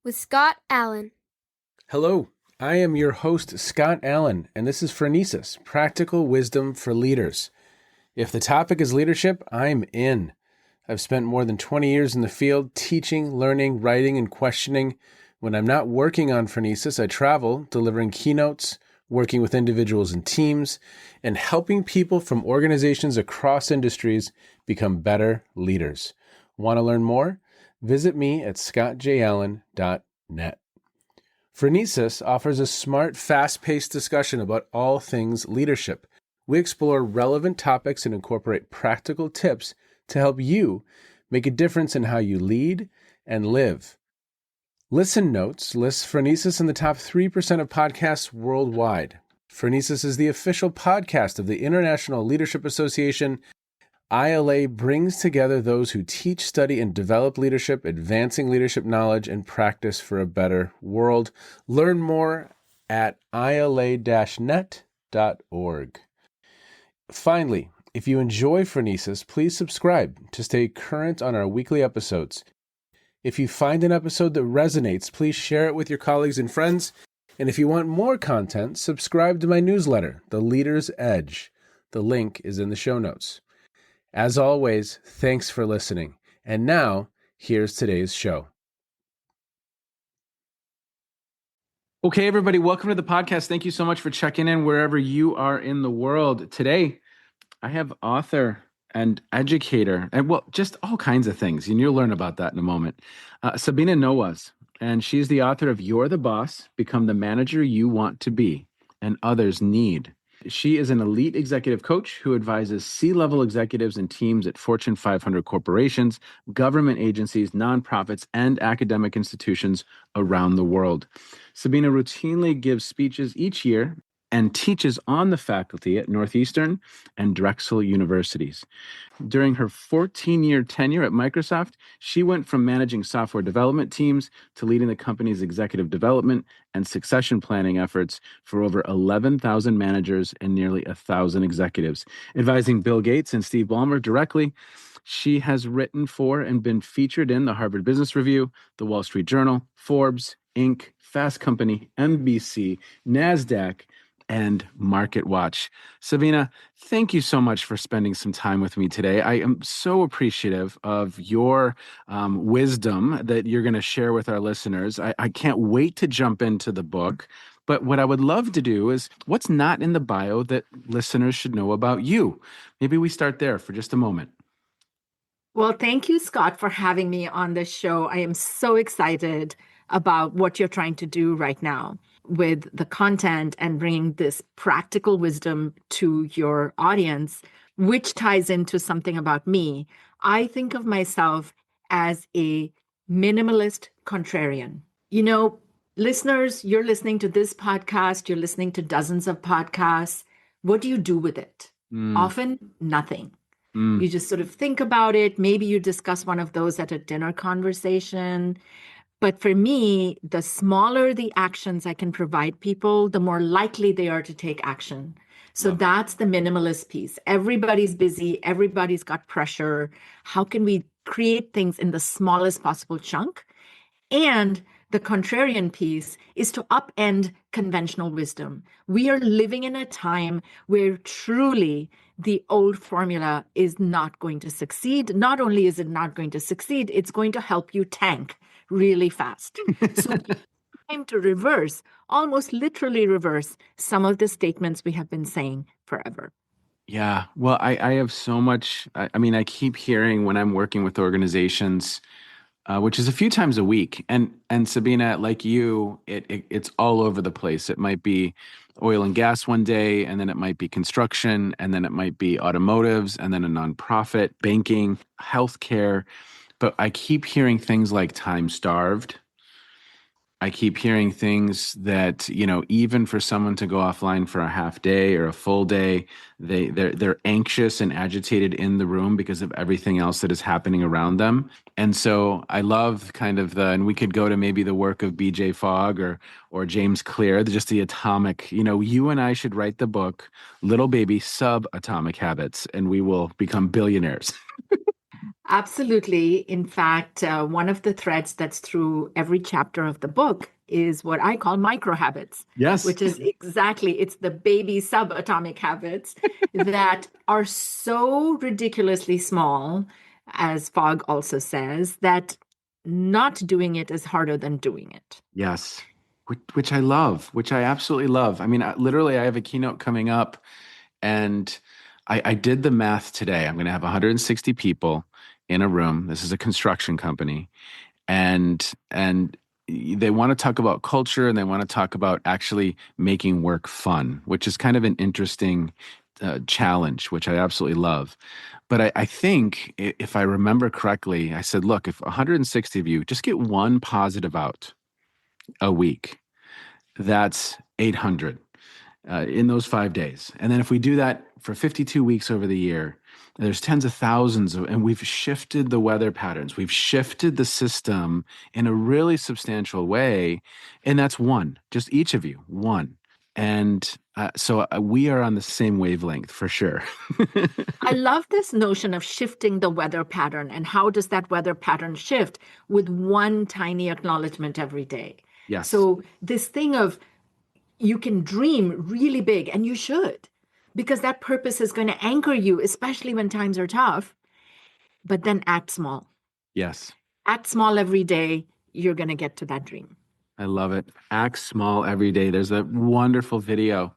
with Scott Allen. Hello, I am your host, Scott Allen, and this is Phronesis, Practical Wisdom for Leaders. If the topic is leadership, I'm in. I've spent more than 20 years in the field teaching, learning, writing, and questioning. When I'm not working on Phronesis, I travel, delivering keynotes, working with individuals and teams, and helping people from organizations across industries become better leaders. Want to learn more? Visit me at scottjallen.net. Phronesis offers a smart, fast-paced discussion about all things leadership. We explore relevant topics and incorporate practical tips to help you make a difference in how you lead and live. Listen Notes lists Phronesis in the top 3% of podcasts worldwide. Phronesis is the official podcast of the International Leadership Association. ILA brings together those who teach, study, and develop leadership, advancing leadership knowledge and practice for a better world. Learn more at ila-net.org. Finally, if you enjoy Phronesis, please subscribe to stay current on our weekly episodes. If you find an episode that resonates, please share it with your colleagues and friends. And if you want more content, subscribe to my newsletter, The Leader's Edge. The link is in the show notes. As always, thanks for listening. And now, here's today's show. Okay, everybody, welcome to the podcast. Thank you so much for checking in wherever you are in the world. Today, I have author and educator, and well, just all kinds of things, and you'll learn about that in a moment. Sabina Nawaz, and she's the author of You're the Boss, Become the Manager You Want to Be and Others Need. She is an elite executive coach who advises C-level executives and teams at Fortune 500 corporations, government agencies, nonprofits, and academic institutions around the world. Sabina routinely gives speeches each year and teaches on the faculty at Northeastern and Drexel universities. During her 14-year tenure at Microsoft, she went from managing software development teams to leading the company's executive development and succession planning efforts for over 11,000 managers and nearly 1,000 executives. Advising Bill Gates and Steve Ballmer directly, she has written for and been featured in the Harvard Business Review, the Wall Street Journal, Forbes, Inc., Fast Company, NBC, NASDAQ, and Market Watch. Sabina, thank you so much for spending some time with me today. I am so appreciative of your wisdom that you're going to share with our listeners. I can't wait to jump into the book. But what I would love to do is, what's not in the bio that listeners should know about you? Maybe we start there for just a moment. Well, thank you, Scott, for having me on this show. I am so excited about what you're trying to do right now with the content and bringing this practical wisdom to your audience, which ties into something about me. I think of myself as a minimalist contrarian. You know, listeners, you're listening to this podcast, you're listening to dozens of podcasts. What do you do with it? Often nothing. You just sort of think about it. Maybe you discuss one of those at a dinner conversation. But for me, the smaller the actions I can provide people, the more likely they are to take action. So that's the minimalist piece. Everybody's busy. Everybody's got pressure. How can we create things in the smallest possible chunk? And the contrarian piece is to upend conventional wisdom. We are living in a time where truly the old formula is not going to succeed. Not only is it not going to succeed, it's going to help you tank really fast. So it's time to reverse, almost literally reverse some of the statements we have been saying forever. Yeah, well, I have so much. I keep hearing when I'm working with organizations, which is a few times a week. And Sabina, like you, it's all over the place. It might be oil and gas one day, and then it might be construction, and then it might be automotives, and then a nonprofit, banking, healthcare. But I keep hearing things like time starved. I keep hearing things that, even for someone to go offline for a half day or a full day, they're anxious and agitated in the room because of everything else that is happening around them. And so I love and we could go to maybe the work of BJ Fogg or James Clear, just the atomic, you and I should write the book, Little Baby Subatomic Habits, and we will become billionaires. Absolutely. In fact, one of the threads that's through every chapter of the book is what I call micro habits, Yes. which is exactly, it's the baby subatomic habits that are so ridiculously small, as Fogg also says, that not doing it is harder than doing it. Yes. Which I love, which I absolutely love. I mean, literally, I have a keynote coming up, and I did the math today. I'm going to have 160 people in a room. This is a construction company, and they want to talk about culture, and they want to talk about actually making work fun, which is kind of an interesting challenge, which I absolutely love. But I think if I remember correctly, I said, look, if 160 of you just get one positive out a week, that's 800 in those 5 days. And then if we do that for 52 weeks over the year, there's tens of thousands of, and we've shifted the weather patterns. We've shifted the system in a really substantial way. And that's one, just each of you, one. And so we are on the same wavelength for sure. I love this notion of shifting the weather pattern and how does that weather pattern shift with one tiny acknowledgement every day. Yes. So this thing of you can dream really big, and you should, because that purpose is going to anchor you, especially when times are tough, but then act small. Yes. Act small every day, you're going to get to that dream. I love it. Act small every day. There's a wonderful video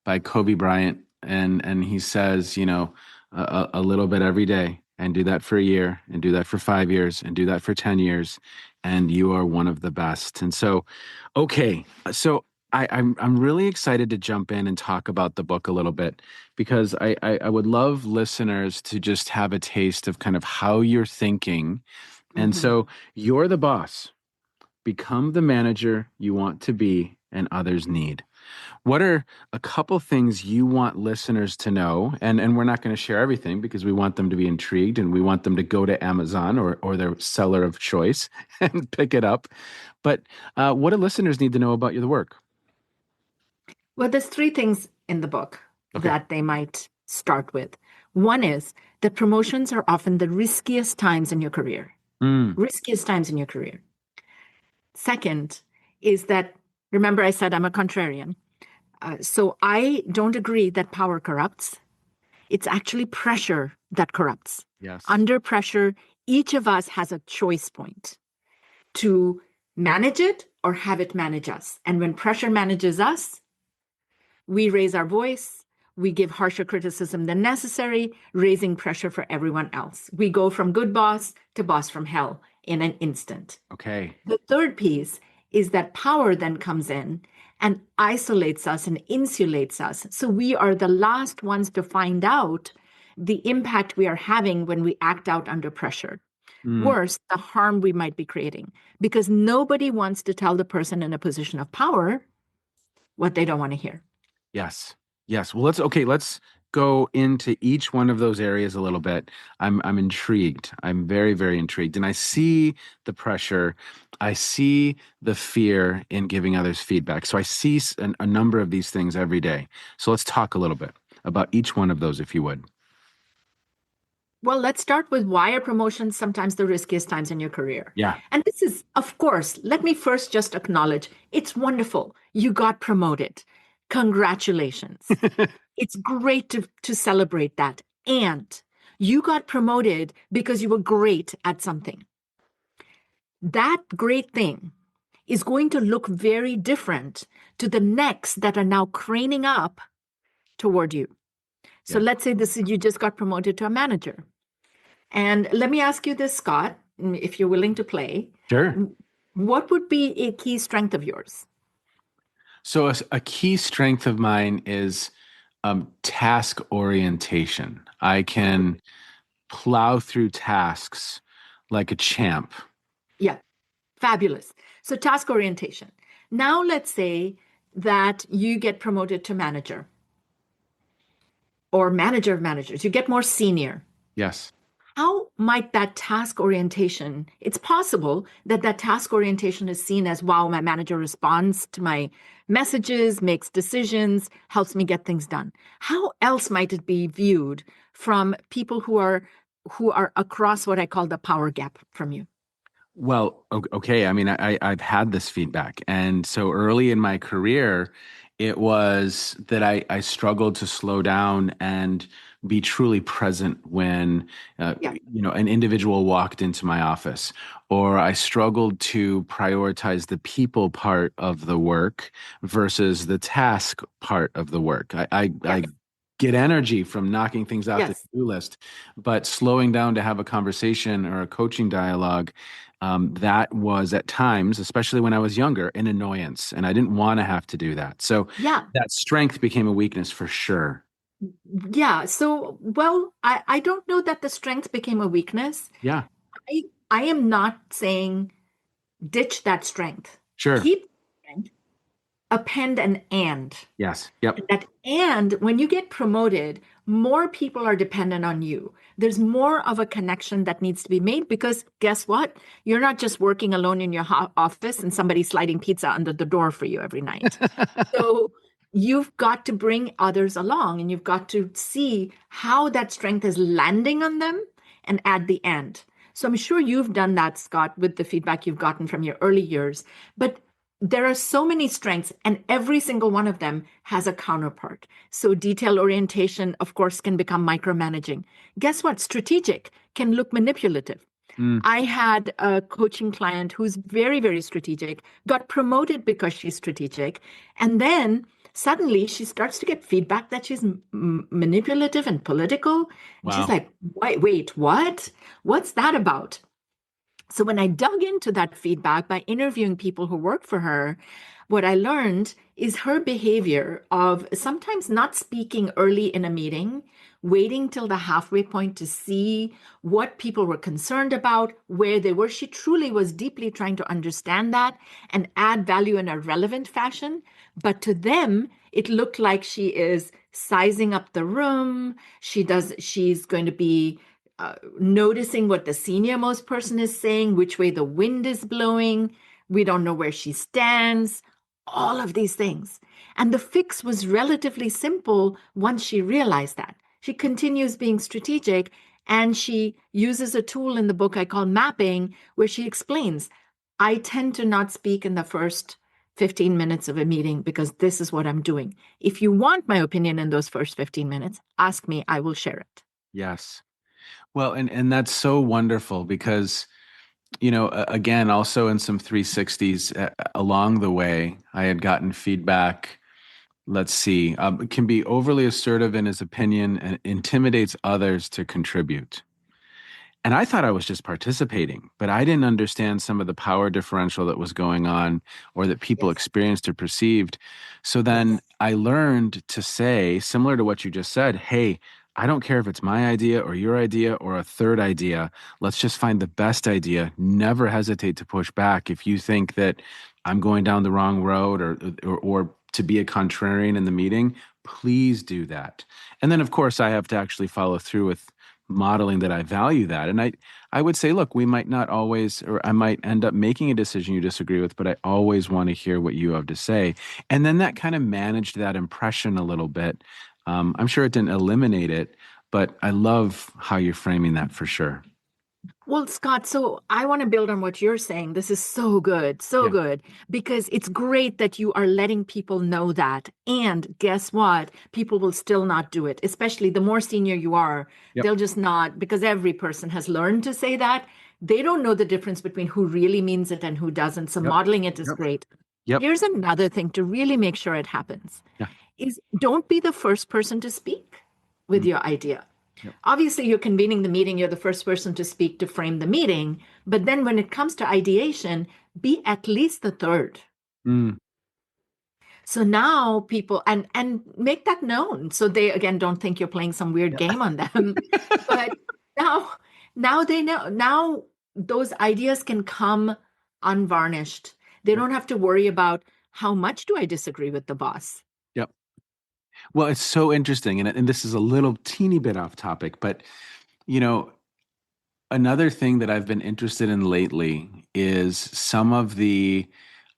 by Kobe Bryant, and he says, a little bit every day, and do that for a year, and do that for 5 years, and do that for 10 years, and you are one of the best. And so, okay, so I'm really excited to jump in and talk about the book a little bit because I would love listeners to just have a taste of kind of how you're thinking. And Mhm. so you're the boss. Become the manager you want to be and others need. What are a couple things you want listeners to know? And we're not going to share everything because we want them to be intrigued and we want them to go to Amazon or their seller of choice and pick it up. But what do listeners need to know about your work? Well, there's three things in the book Okay. that they might start with. One is that promotions are often the riskiest times in your career. Mm, Riskiest times in your career. Second is that, remember, I said I'm a contrarian. So I don't agree that power corrupts. It's actually pressure that corrupts. yes. Under pressure, each of us has a choice point to manage it or have it manage us. And when pressure manages us, we raise our voice, we give harsher criticism than necessary, raising pressure for everyone else. We go from good boss to boss from hell in an instant. Okay. The third piece is that power then comes in and isolates us and insulates us. So we are the last ones to find out the impact we are having when we act out under pressure. Mm, Worse, the harm we might be creating, because nobody wants to tell the person in a position of power what they don't want to hear. yes. Yes. Well, let's go into each one of those areas a little bit. I'm intrigued. I'm very, very intrigued. And I see the pressure. I see the fear in giving others feedback. So I see a number of these things every day. So let's talk a little bit about each one of those, if you would. Well, let's start with why are promotions sometimes the riskiest times in your career? Yeah. And this is, of course, let me first just acknowledge it's wonderful. You got promoted. Congratulations. It's great to celebrate that. And you got promoted because you were great at something. That great thing is going to look very different to the next that are now craning up toward you. So Yes. let's say this you just got promoted to a manager. And let me ask you this, Scott, if you're willing to play, Sure. what would be a key strength of yours? So a key strength of mine is task orientation. I can plow through tasks like a champ. Yeah, fabulous. So task orientation. Now let's say that you get promoted to manager or manager of managers, you get more senior. Yes. How might that task orientation, it's possible that that task orientation is seen as, wow, my manager responds to my messages, makes decisions, helps me get things done. How else might it be viewed from people who are across what I call the power gap from you? Well, okay. I mean, I've had this feedback. And so early in my career, it was that I struggled to slow down and be truly present when, Yeah. an individual walked into my office, or I struggled to prioritize the people part of the work versus the task part of the work. I Yes. get energy from knocking things off the Yes. to-do list, but slowing down to have a conversation or a coaching dialogue, that was at times, especially when I was younger, an annoyance, and I didn't want to have to do that. So Yeah. that strength became a weakness for sure. Yeah. So, well, I don't know that the strength became a weakness. Yeah, I am not saying ditch that strength. sure. Keep strength, append an and. Yes. Yep. That and when you get promoted, more people are dependent on you. There's more of a connection that needs to be made because guess what? You're not just working alone in your office and somebody sliding pizza under the door for you every night. So you've got to bring others along and you've got to see how that strength is landing on them and at the end. So I'm sure you've done that, Scott, with the feedback you've gotten from your early years. But there are so many strengths, and every single one of them has a counterpart. So detail orientation, of course, can become micromanaging. Guess what? Strategic can look manipulative. Mm, I had a coaching client who's very, very strategic, got promoted because she's strategic. And then suddenly she starts to get feedback that she's manipulative and political. And she's wow. like, wait, what? What's that about? So when I dug into that feedback by interviewing people who work for her, what I learned is her behavior of sometimes not speaking early in a meeting, waiting till the halfway point to see what people were concerned about, where they were. She truly was deeply trying to understand that and add value in a relevant fashion. But to them, it looked like she is sizing up the room. She's going to be noticing what the senior most person is saying, which way the wind is blowing. We don't know where she stands, all of these things. And the fix was relatively simple once she realized that. She continues being strategic and she uses a tool in the book I call mapping, where she explains I tend to not speak in the first 15 minutes of a meeting because this is what I'm doing. If you want my opinion in those first 15 minutes, ask me, I will share it. Yes. Well, and that's so wonderful because, again, also in some 360s along the way, I had gotten feedback. Let's see, can be overly assertive in his opinion and intimidates others to contribute. And I thought I was just participating, but I didn't understand some of the power differential that was going on or that people Yes. experienced or perceived. So then Yes. I learned to say, similar to what you just said, hey, I don't care if it's my idea or your idea or a third idea. Let's just find the best idea. Never hesitate to push back if you think that I'm going down the wrong road or to be a contrarian in the meeting. Please do that. And then, of course, I have to actually follow through with modeling that I value that. And I would say, look, we might not always, or I might end up making a decision you disagree with, but I always want to hear what you have to say. And then that kind of managed that impression a little bit. I'm sure it didn't eliminate it, but I love how you're framing that for sure. Well, Scott, so I want to build on what you're saying. This is so Yeah. good, because it's great that you are letting people know that. And guess what? People will still not do it, especially the more senior you are. Yep. They'll just not, because every person has learned to say that. They don't know the difference between who really means it and who doesn't. So Yep. modeling it is Yep. great. Yep. Here's another thing to really make sure it happens Yeah. is don't be the first person to speak with Mm, your idea. yep. Obviously, you're convening the meeting, you're the first person to speak to frame the meeting. But then when it comes to ideation, be at least the third. Mm, So now people and make that known. So they again don't think you're playing some weird yeah. game on them. But now now they know now those ideas can come unvarnished. They Yep. don't have to worry about how much do I disagree with the boss. Yep. Well, it's so interesting. And this is a little teeny bit off topic, but you know, another thing that I've been interested in lately is some of the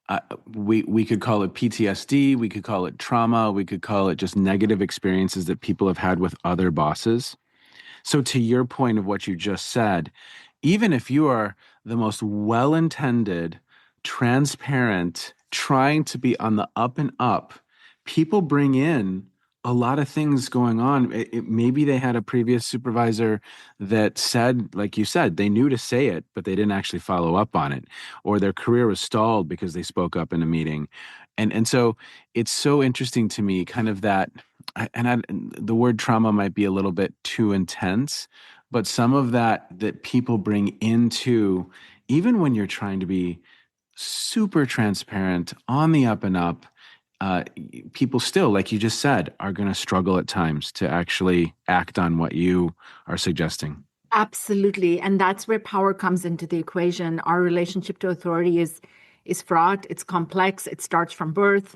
uh, we could call it PTSD, we could call it trauma, we could call it just negative experiences that people have had with other bosses. So, to your point of what you just said, even if you are the most well-intended, transparent, trying to be on the up and up, people bring in a lot of things going on. Maybe they had a previous supervisor that said, like you said, they knew to say it, but they didn't actually follow up on it, or their career was stalled because they spoke up in a meeting. And so it's so interesting to me, kind of that, the word trauma might be a little bit too intense, but some of that people bring into, even when you're trying to be super transparent on the up and up, uh, people still, like you just said, are going to struggle at times to actually act on what you are suggesting. Absolutely. And that's where power comes into the equation. Our relationship to authority is fraught, it's complex, it starts from birth.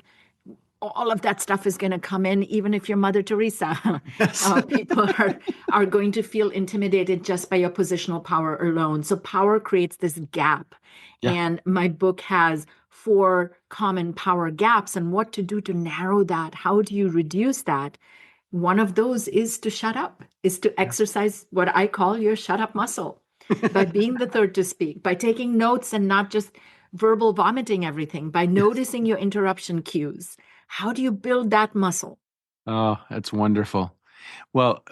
All of that stuff is going to come in, even if you're Mother Teresa. Yes. People are going to feel intimidated just by your positional power alone. So power creates this gap. Yeah. And my book has 4 common power gaps and what to do to narrow that. How do you reduce that? One of those is to shut up, is to exercise what I call your shut up muscle by being the third to speak, by taking notes and not just verbal vomiting everything, by noticing your interruption cues. How do you build that muscle? Oh, that's wonderful. Well,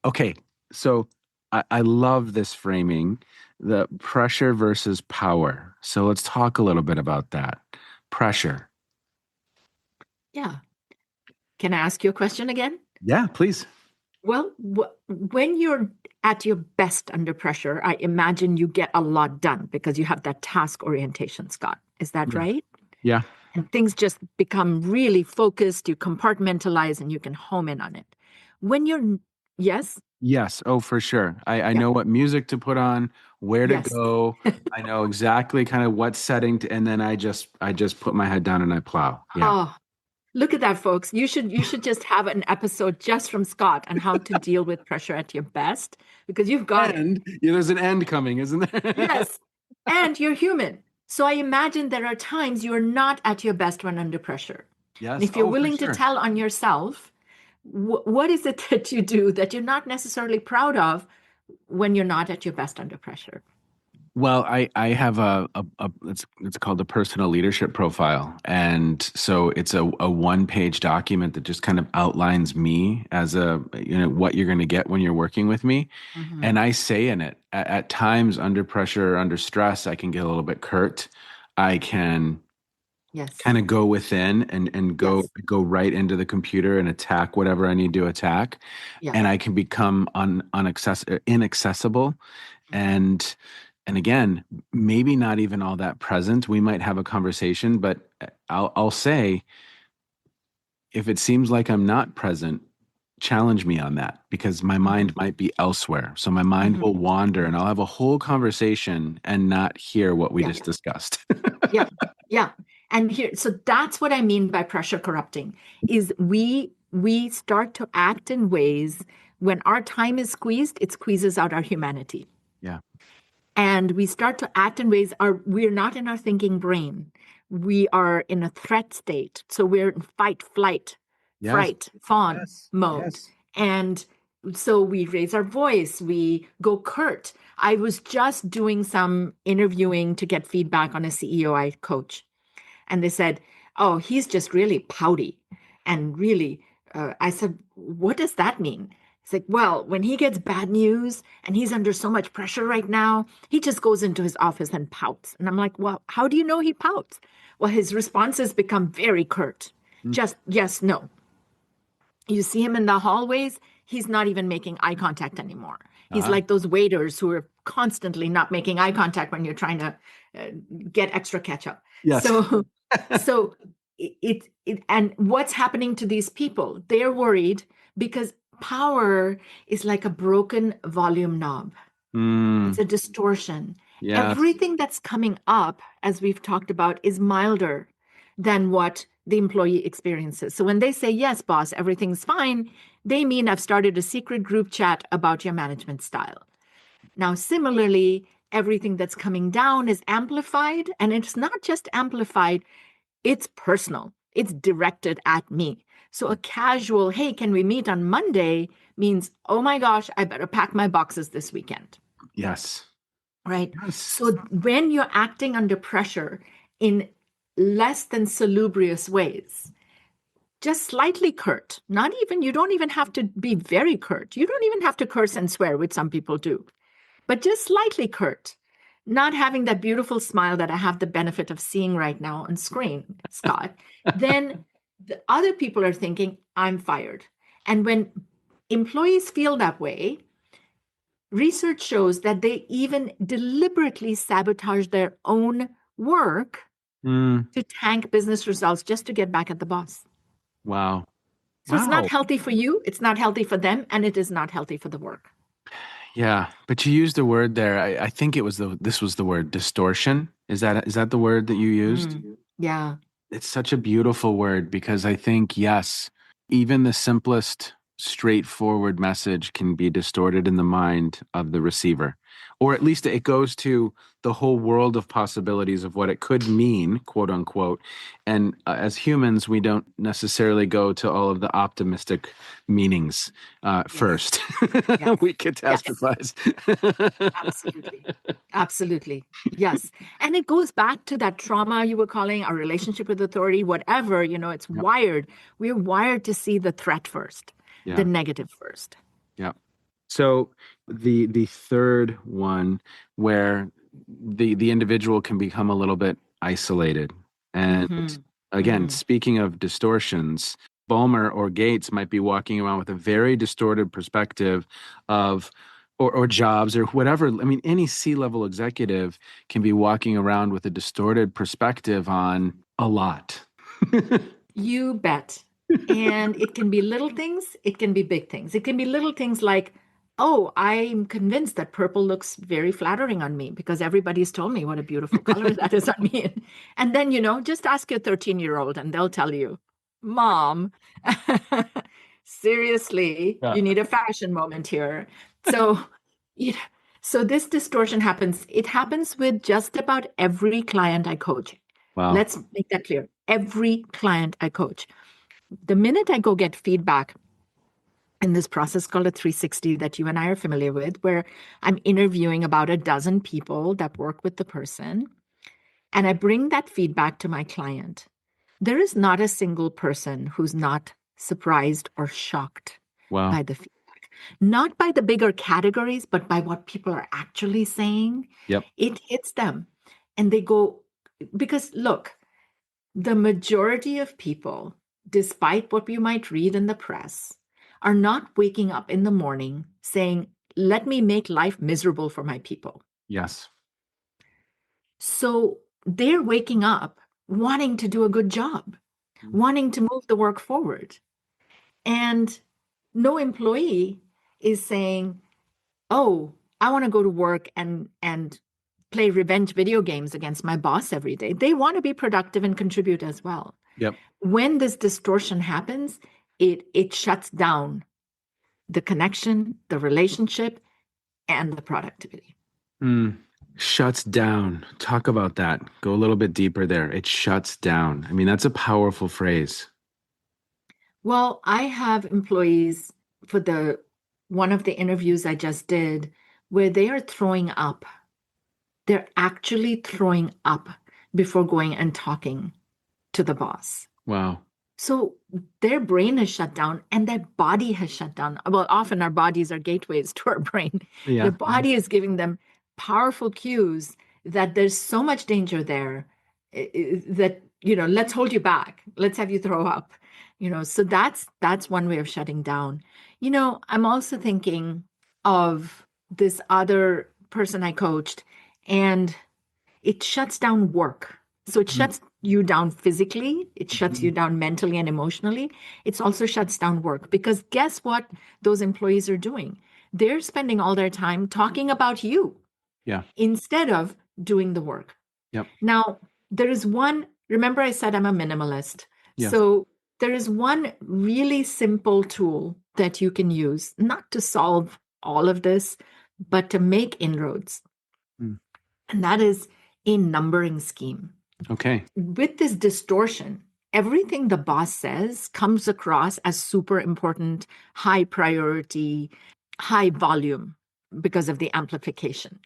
okay. So I love this framing, the pressure versus power. So let's talk a little bit about that. Pressure. Yeah. Can I ask you a question again? Yeah, please. Well, when you're at your best under pressure, I imagine you get a lot done because you have that task orientation, Scott. Is that Yeah. right? Yeah. And things just become really focused, you compartmentalize, and you can home in on it. When you're, yes, Yes. Oh, for sure. I yeah, know what music to put on, where to yes. go. I know exactly kind of what setting to, and then I just put my head down and I plow. Yeah. Oh, look at that, folks. You should just have an episode just from Scott on how to deal with pressure at your best because you've got it. And yeah, there's an end coming, isn't there? Yes. And you're human. So I imagine there are times you're not at your best when under pressure. And Yes. if you're Oh, for willing to sure. tell on yourself, what is it that you do that you're not necessarily proud of when you're not at your best under pressure? Well, I have a it's called a personal leadership profile, and so it's a one-page document that just kind of outlines me as what you're going to get when you're working with me. Hmm. And I say in it, at times under pressure, under stress, I can get a little bit curt. I can Yes. kind of go within and go Yes. go right into the computer and attack whatever I need to attack, Yeah. and I can become inaccessible, Hmm. and again, maybe not even all that present. We might have a conversation, but I'll say, if it seems like I'm not present, challenge me on that, because my Hmm. mind might be elsewhere. So my mind Hmm. will wander and I'll have a whole conversation and not hear what we Yeah. just discussed. Yeah. Yeah. And here, so that's what I mean by pressure corrupting is we start to act in ways when our time is squeezed, it squeezes out our humanity. Yeah. And we start to act in ways we're not in our thinking brain. We are in a threat state. So we're in fight, flight, Yes. fright, fawn Yes. mode. Yes. And so we raise our voice, we go curt. I was just doing some interviewing to get feedback on a CEO I coach. And they said, "Oh, he's just really pouty." And really, I said, "What does that mean?" It's like, "Well, when he gets bad news and he's under so much pressure right now, he just goes into his office and pouts." And I'm like, "Well, how do you know he pouts?" Well, his responses become very curt. Mm. Just yes, no. You see him in the hallways, he's not even making eye contact anymore. He's Uh-huh. like those waiters who are constantly not making eye contact when you're trying to uh, get extra ketchup. Yes. So, so and what's happening to these people? They're worried because power is like a broken volume knob. It's Mm, a distortion. yes. Everything that's coming up, as we've talked about, is milder than what the employee experiences. So when they say, "Yes, boss, everything's fine," they mean I've started a secret group chat about your management style. Now, similarly, everything that's coming down is amplified, and it's not just amplified, it's personal, it's directed at me. So a casual, hey, can we meet on Monday means, oh my gosh, I better pack my boxes this weekend, Yes. right? Yes. So when you're acting under pressure in less than salubrious ways, just slightly curt, not even, you don't even have to be very curt. You don't even have to curse and swear, which some people do, but just slightly curt, not having that beautiful smile that I have the benefit of seeing right now on screen, Scott, then the other people are thinking, I'm fired. And when employees feel that way, research shows that they even deliberately sabotage their own work Mm, to tank business results just to get back at the boss. wow. So it's not Wow. healthy for you, it's not healthy for them, and it is not healthy for the work. Yeah, but you used a word there. I think this was the word distortion. Is that the word that you used? Yeah. It's such a beautiful word because I think, yes, even the simplest, straightforward message can be distorted in the mind of the receiver. Or at least it goes to the whole world of possibilities of what it could mean, quote unquote. And as humans, we don't necessarily go to all of the optimistic meanings Yes. first. Yes. We Yes. catastrophize. Absolutely. Absolutely. Yes. And it goes back to that trauma you were calling our relationship with authority, whatever, it's Yep. wired. We're wired to see the threat first, the Yeah. negative first. Yeah. So the third one where the individual can become a little bit isolated. And Mm-hmm. again, Mm. speaking of distortions, Balmer or Gates might be walking around with a very distorted perspective of or jobs or whatever. I mean, any C-level executive can be walking around with a distorted perspective on a lot. You bet. And it can be little things, it can be big things. It can be little things like, oh, I'm convinced that purple looks very flattering on me because everybody's told me what a beautiful color that is on me. And then, just ask your 13-year-old and they'll tell you, Mom, seriously, Yeah. you need a fashion moment here. So, you know, so this distortion happens. It happens with just about every client I coach. Wow. Let's make that clear. Every client I coach. The minute I go get feedback in this process called a 360 that you and I are familiar with, where I'm interviewing about a dozen people that work with the person, and I bring that feedback to my client, there is not a single person who's not surprised or shocked Wow. by the feedback. Not by the bigger categories, but by what people are actually saying. Yep. It hits them. And they go, because look, the majority of people, despite what you might read in the press, are not waking up in the morning saying, let me make life miserable for my people. Yes. So they're waking up wanting to do a good job, wanting to move the work forward. And no employee is saying, oh, I want to go to work and play revenge video games against my boss every day. They want to be productive and contribute as well. Yep. When this distortion happens, it shuts down the connection, the relationship, and the productivity. Mm. Shuts down. Talk about that. Go a little bit deeper there. It shuts down. I mean, that's a powerful phrase. Well, I have employees for the one of the interviews I just did where they are throwing up. They're actually throwing up before going and talking to the boss. Wow. So their brain is shut down and their body has shut down. Well, often our bodies are gateways to our brain. The Yeah. body is giving them powerful cues that there's so much danger there that, let's hold you back. Let's have you throw up. So that's one way of shutting down. I'm also thinking of this other person I coached, and it shuts down work. So it Mm. shuts you down physically, it shuts you Mhm. down mentally and emotionally. It also shuts down work because guess what those employees are doing? They're spending all their time talking about you Yeah. instead of doing the work. Yep. Now, there is one, remember I said I'm a minimalist. Yes. So there is one really simple tool that you can use, not to solve all of this, but to make inroads. Mm. And that is a numbering scheme. Okay. With this distortion, everything the boss says comes across as super important, high priority, high volume because of the amplification.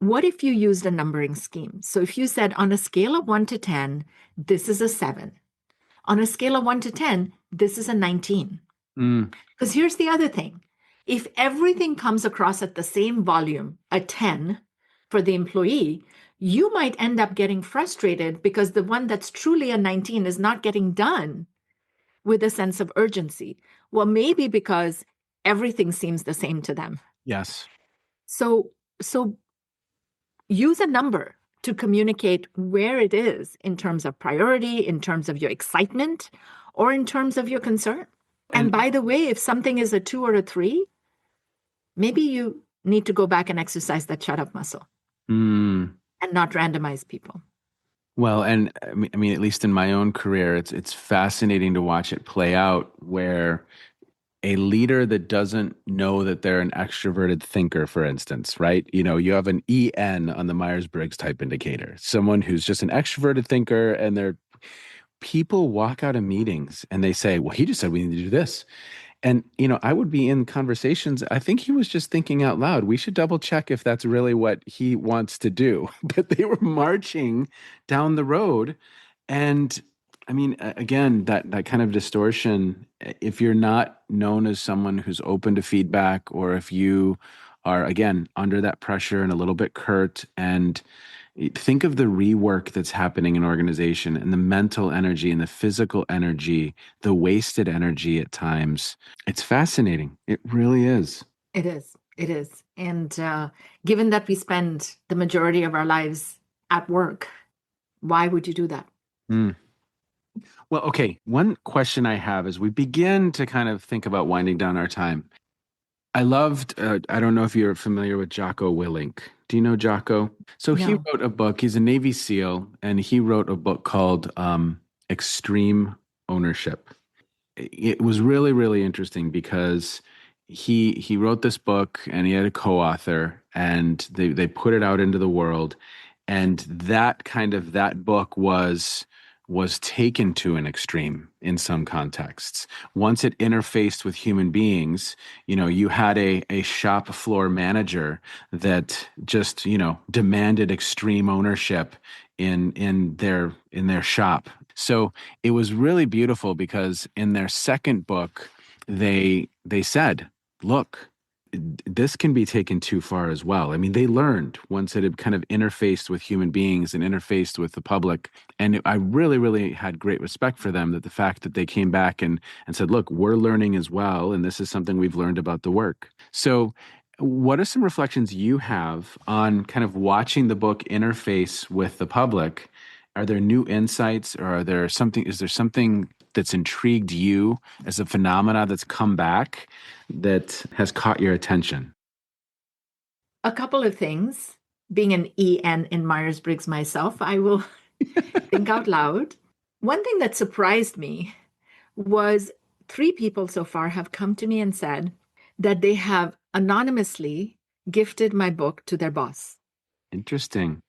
What if you used a numbering scheme? So if you said on a scale of 1 to 10, this is a 7. On a scale of 1 to 10, this is a 19. Mm, Because here's the other thing. If everything comes across at the same volume, a 10 for the employee, you might end up getting frustrated because the one that's truly a 19 is not getting done with a sense of urgency. Well, maybe because everything seems the same to them. yes. So use a number to communicate where it is in terms of priority, in terms of your excitement, or in terms of your concern. And And by the way, if something is a 2 or a 3, maybe you need to go back and exercise that shut up muscle mm, and not randomize people. well, and I mean, at least in my own career, it's fascinating to watch it play out where a leader that doesn't know that they're an extroverted thinker, for instance, right? You have an EN on the Myers-Briggs type indicator, someone who's just an extroverted thinker, and they're people walk out of meetings and they say, well, he just said we need to do this. And, I would be in conversations. I think he was just thinking out loud. We should double check if that's really what he wants to do. But they were marching down the road. And I mean, again, that kind of distortion, if you're not known as someone who's open to feedback, or if you are, again, under that pressure and a little bit curt, and think of the rework that's happening in organization and the mental energy and the physical energy, the wasted energy at times. It's fascinating. It really is. It is. It is. And given that we spend the majority of our lives at work, why would you do that? Mm. Well, okay. One question I have as we begin to kind of think about winding down our time. I loved, I don't know if you're familiar with Jocko Willink. Do you know Jocko? So he No. wrote a book. He's a Navy SEAL, and he wrote a book called Extreme Ownership. It was really, really interesting because he wrote this book and he had a co-author, and they put it out into the world, and that book was taken to an extreme in some contexts. Once it interfaced with human beings, you had a shop floor manager that just, demanded extreme ownership in their shop. So it was really beautiful because in their second book, they said, look, this can be taken too far as well. I mean, they learned once it had kind of interfaced with human beings and interfaced with the public. And I really, really had great respect for them, that the fact that they came back and said, look, we're learning as well. And this is something we've learned about the work. So what are some reflections you have on kind of watching the book interface with the public? Are there new insights, or is there something that's intrigued you as a phenomena that's come back that has caught your attention? A couple of things. Being an EN in Myers-Briggs myself, I will think out loud. One thing that surprised me was 3 people so far have come to me and said that they have anonymously gifted my book to their boss. Interesting.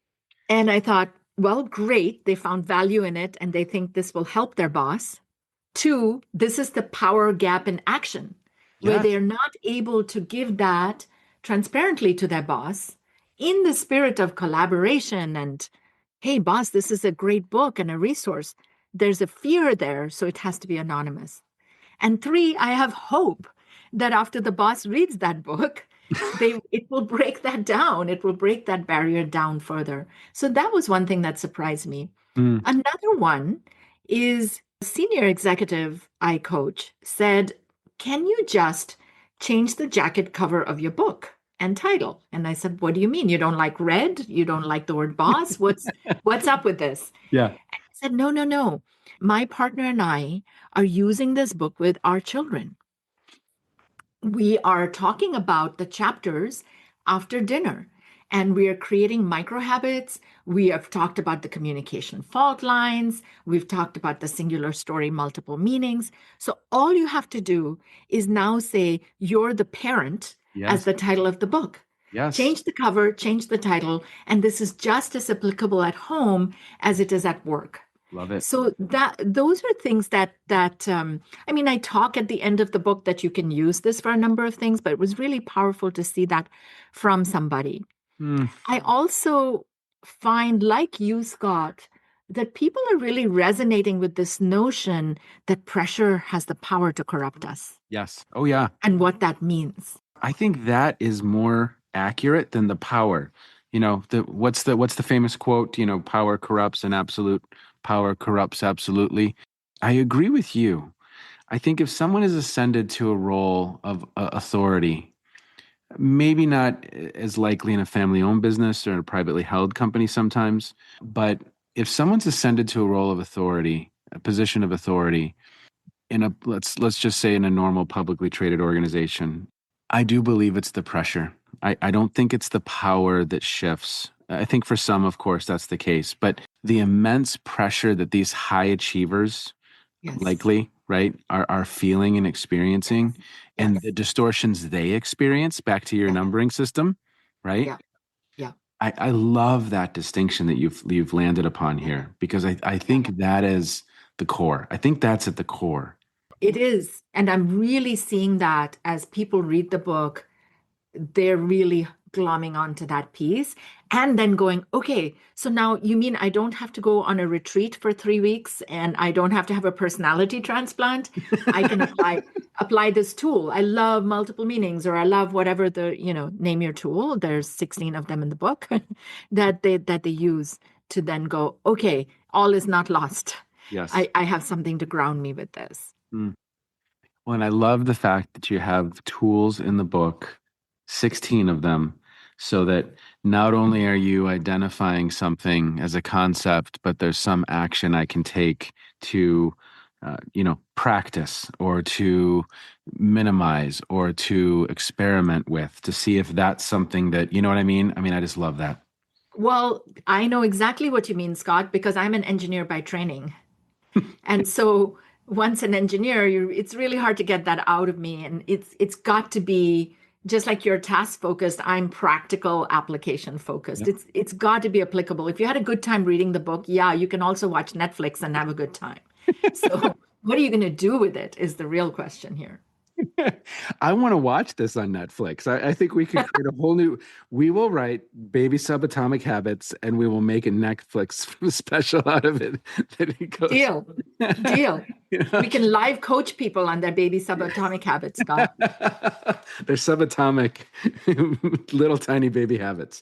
And I thought, well, great. They found value in it and they think this will help their boss. 2, this is the power gap in action, where Yes. they are not able to give that transparently to their boss in the spirit of collaboration and, hey, boss, this is a great book and a resource. There's a fear there, so it has to be anonymous. And 3, I have hope that after the boss reads that book, it will break that down. It will break that barrier down further. So that was one thing that surprised me. Mm, Another one is a senior executive I coach said, can you just change the jacket cover of your book and title? And I said, what do you mean? You don't like red? You don't like the word boss? What's up with this? yeah. I said, no, no, no. My partner and I are using this book with our children. We are talking about the chapters after dinner, and we are creating micro habits. We have talked about the communication fault lines. We've talked about the singular story, multiple meanings. So all you have to do is now say you're the parent as Yes. the title of the book. Yes. Change the cover, change the title, and this is just as applicable at home as it is at work. Love it. So that those are things that I mean, I talk at the end of the book that you can use this for a number of things, but it was really powerful to see that from somebody. Mm, I also find, like you, Scott, that people are really resonating with this notion that pressure has the power to corrupt us yes. Oh, yeah. and what that means. I think that is more accurate than the power. What's the famous quote? Power corrupts and absolute power corrupts absolutely. I agree with you. I think if someone is ascended to a role of authority, maybe not as likely in a family-owned business or a privately held company sometimes, but if someone's ascended to a role of authority, a position of authority in a let's just say in a normal publicly traded organization, I do believe it's the pressure. I don't think it's the power that shifts. I think for some, of course, that's the case, but the immense pressure that these high achievers Yes. likely, right, are feeling and experiencing, and Yes. the distortions they experience, back to your Yeah. numbering system, right? Yeah. Yeah. I love that distinction that you've landed upon Yeah. here because I Yeah. think that is the core. I think that's at the core. It is. And I'm really seeing that as people read the book, they're really glomming onto that piece and then going, okay, so now you mean I don't have to go on a retreat for 3 weeks and I don't have to have a personality transplant? I can apply this tool. I love multiple meanings, or I love whatever name your tool. There's 16 of them in the book that they use to then go, okay, all is not lost. Yes. I have something to ground me with this. Mm. Well, and I love the fact that you have tools in the book, 16 of them, so that not only are you identifying something as a concept, but there's some action I can take to, practice or to minimize or to experiment with to see if that's something that, you know what I mean? I mean, I just love that. Well, I know exactly what you mean, Scott, because I'm an engineer by training. And so once an engineer, it's really hard to get that out of me. And it's got to be just like you're task focused, I'm practical application focused. Yep. It's got to be applicable. If you had a good time reading the book, yeah, you can also watch Netflix and have a good time. So what are you going to do with it is the real question here. I want to watch this on Netflix. I think we could create a whole new. We will write Baby Subatomic Habits, and we will make a Netflix special out of it. That it goes. Deal. Deal. We can live coach people on their baby subatomic habits, Scott. They're subatomic, little tiny baby habits.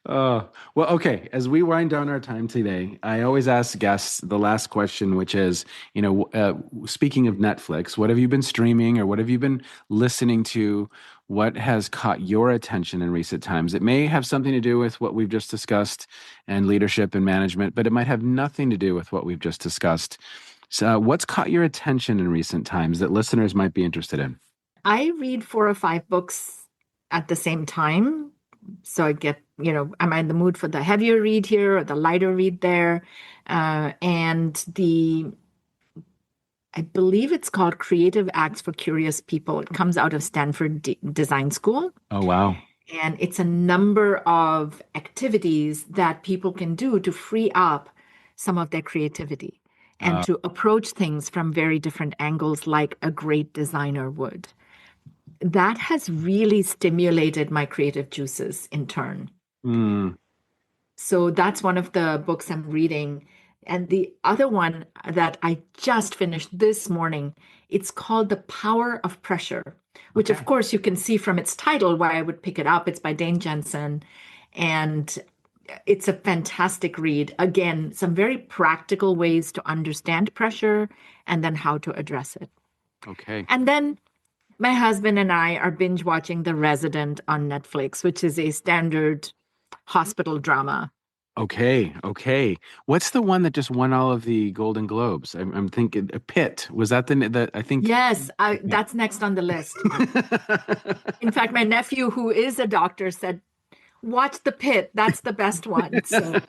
Oh, well, okay. As we wind down our time today, I always ask guests the last question, which is, speaking of Netflix, what have you been streaming or what have you been listening to? What has caught your attention in recent times? It may have something to do with what we've just discussed and leadership and management, but it might have nothing to do with what we've just discussed. So, what's caught your attention in recent times that listeners might be interested in? I read 4 or 5 books at the same time. So I get, am I in the mood for the heavier read here or the lighter read there? I believe it's called Creative Acts for Curious People. It comes out of Stanford Design School. Oh, wow. And it's a number of activities that people can do to free up some of their creativity and Uh, to approach things from very different angles, like a great designer would. That has really stimulated my creative juices in turn. mm, So that's one of the books I'm reading. And the other one that I just finished this morning, it's called The Power of Pressure, which of okay. course you can see from its title why I would pick it up. It's by Dane Jensen. And it's a fantastic read. Again, some very practical ways to understand pressure and then how to address it. Okay. And then my husband and I are binge watching The Resident on Netflix, which is a standard hospital drama. Okay. Okay. What's the one that just won all of the Golden Globes? I'm thinking Pitt. Was that the I think. Yes, that's next on the list. In fact, my nephew, who is a doctor, said, "Watch The Pit. That's the best one." So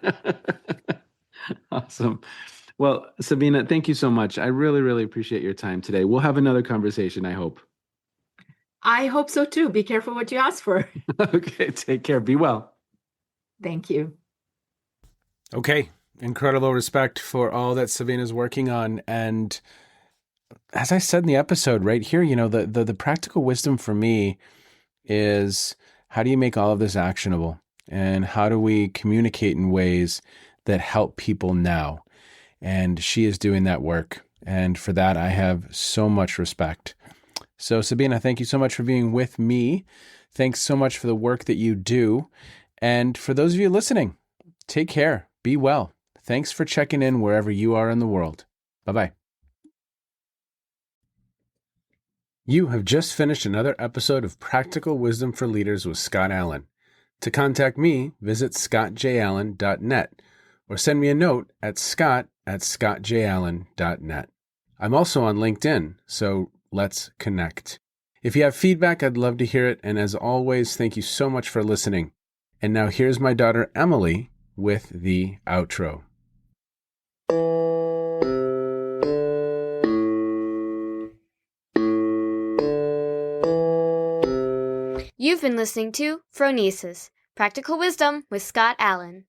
Awesome. Well, Sabina, thank you so much. I really, really appreciate your time today. We'll have another conversation, I hope. I hope so too. Be careful what you ask for. Okay. Take care. Be well. Thank you. Okay. Incredible respect for all that Sabina's working on. And as I said in the episode right here, the practical wisdom for me is, how do you make all of this actionable? And how do we communicate in ways that help people now? And she is doing that work. And for that, I have so much respect. So, Sabina, thank you so much for being with me. Thanks so much for the work that you do. And for those of you listening, take care. Be well. Thanks for checking in wherever you are in the world. Bye-bye. You have just finished another episode of Practical Wisdom for Leaders with Scott Allen. To contact me, visit scottjallen.net or send me a note at scott@scottjallen.net. I'm also on LinkedIn, so let's connect. If you have feedback, I'd love to hear it. And as always, thank you so much for listening. And now here's my daughter, Emily, with the outro. You've been listening to Phronesis, Practical Wisdom with Scott Allen.